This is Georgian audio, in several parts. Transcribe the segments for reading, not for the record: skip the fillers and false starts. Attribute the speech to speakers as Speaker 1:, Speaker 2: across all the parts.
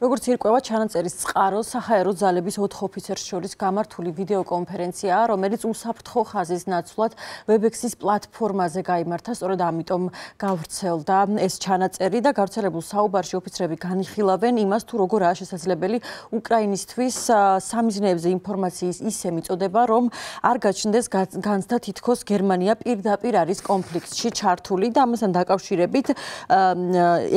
Speaker 1: როგორც ირკვევა ჩანაწერის წყარო საჰაერო ძალების 4 ოფიცერს შორის გამართული ვიდეოკონფერენციაა, რომელიც უსაფრთხო ხაზის ნაცვლად WebEx-ის პლატფორმაზე გაიმართა, სწორედ ამიტომ გავრცელდა ეს ჩანაწერი და გავრცელებულ საუბარში ოფიცრები განიხილავენ იმას, თუ როგორაა შესაძლებელი უკრაინისთვის სამიზნეებზე ინფორმაციის ისე მიწოდება, რომ არ გაჩნდეს განცდა თითქოს გერმანია პირდაპირ არის კონფლიქტში ჩართული და ამასთან დაკავშირებით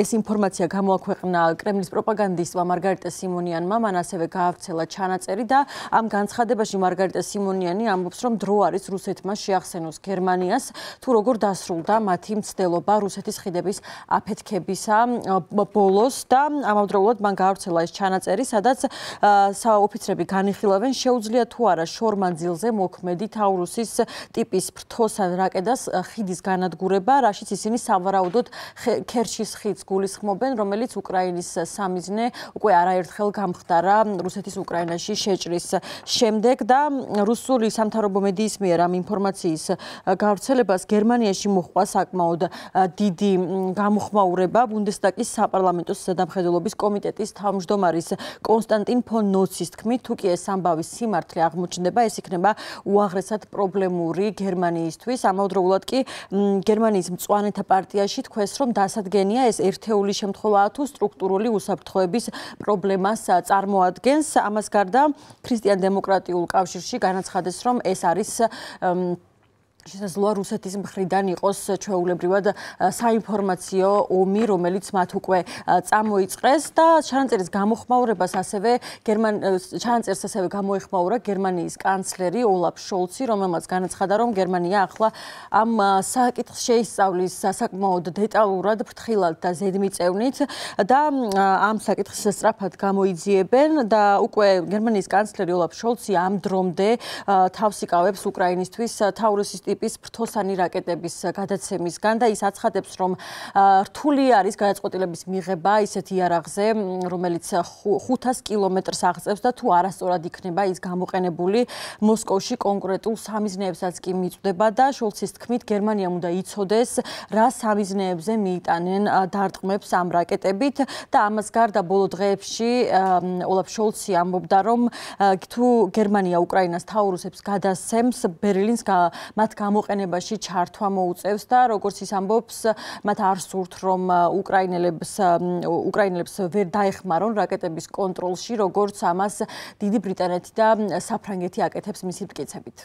Speaker 1: ეს ინფორმაცია გამოაქვეყნა კრემლის პროპაგანდისტ მარგარიტა სიმონიანმა, მან ასევე გაავრცელა ჩანაწერი და ამ განცხადებაში მარგარიტა სიმონიანი ამბობს, რომ დრო არის რუსეთმა შეახსენოს გერმანიას, თუ როგორ დასრულდა მათი მცდელობა რუსეთის ხიდების აფეთქებისა ბოლოს და ამავდროულად მან გაავრცელა ეს ჩანაწერი, სადაც ოფიცრები განიხილავენ, შეუძლია თუ არა შორმანძილზე მოქმედი თაურუსის ტიპის ფრთოსან რაკეტას ხიდის განადგურება, რაშიც ისინი სავარაუდოდ ქერჩის ხიდს გულისხმობენ, რომელიც უკრაინის სამიზნე უკვე არაერთხელ გამხდარა რუსეთის უკრაინაში შეჭრის შემდეგ და რუსული სამთავრობო მედიის მიერ ამ ინფორმაციის გავრცელებას გერმანიაში მოჰყვა საკმაოდ დიდი გამოხმაურება. ბუნდესტაგის საპარლამენტო ზედამხედველობის კომიტეტის თავმჯდომარის კონსტანტინ ფონ ნოცის თქმით, თუ კი ეს ამბავის სიმართლე აღმოჩნდება, ეს იქნება უაღრესად პრობლემური გერმანიისთვის. ამავდროულად კი გერმანიის მწვანეთა პარტიაში თქვეს, რომ დასადგენია ეს ერთეული შემთხვევაა თუ სტრუქტურული უსაფრთხოების პრობლემას წარმოადგენს. ამას გარდა ქრისტიან-დემოკრატიულ კავშირში განაცხადეს, რომ ეს არის შესაძლოა რუსეთის მხრიდან იყოს ჩვეულებრივად საინფორმაციო ომი, რომელიც მათ უკვე წამოიწყეს და ჩანაწერის გამოხმაურებას ასევე ჩანაწერს ასევე გამოეხმაურა გერმანიის კანცლერი ოლაფ შოლცი, რომელმაც განაცხადა, რომ გერმანია ახლა ამ საკითხს შეისწავლის საკმაოდ დეტალურად, ფრთხილად და ზედმიწევნით და ამ საკითხს სწრაფად გამოიძიებენ და უკვე გერმანიის კანცლერი ოლაფ შოლცი ამ დრომდე თავს იკავებს უკრაინისთვის თაურუსის ტიპის ფრთოსანი რაკეტების გადაცემისგან და ის აცხადებს, რომ რთული არის გადაწყვეტილების მიღება ისეთ იარაღზე, რომელიც 500 კილომეტრს აღწევს და თუ არასწორად იქნება ის გამოყენებული მოსკოვში კონკრეტულ სამიზნეებსაც კი მიწვდება და შოლცის თქმით, გერმანიამ უნდა იცოდეს, რა სამიზნეებზე მიიტანენ დარტყმებს ამ რაკეტებით და ამას გარდა ბოლო დღეებში ოლაფ შოლცი ამბობდა, რომ თუ გერმანია უკრაინას თაურუსებს გადასცემს, ბერლინს მათ გამოყენებაში ჩართვა მოუწევს და როგორც ის ამბობს, მათ არ სურთ, რომ უკრაინელებს ვერ დაეხმარონ რაკეტების კონტროლში, როგორც ამას დიდი ბრიტანეთი და საფრანგეთი აკეთებს მისი მტკიცებით.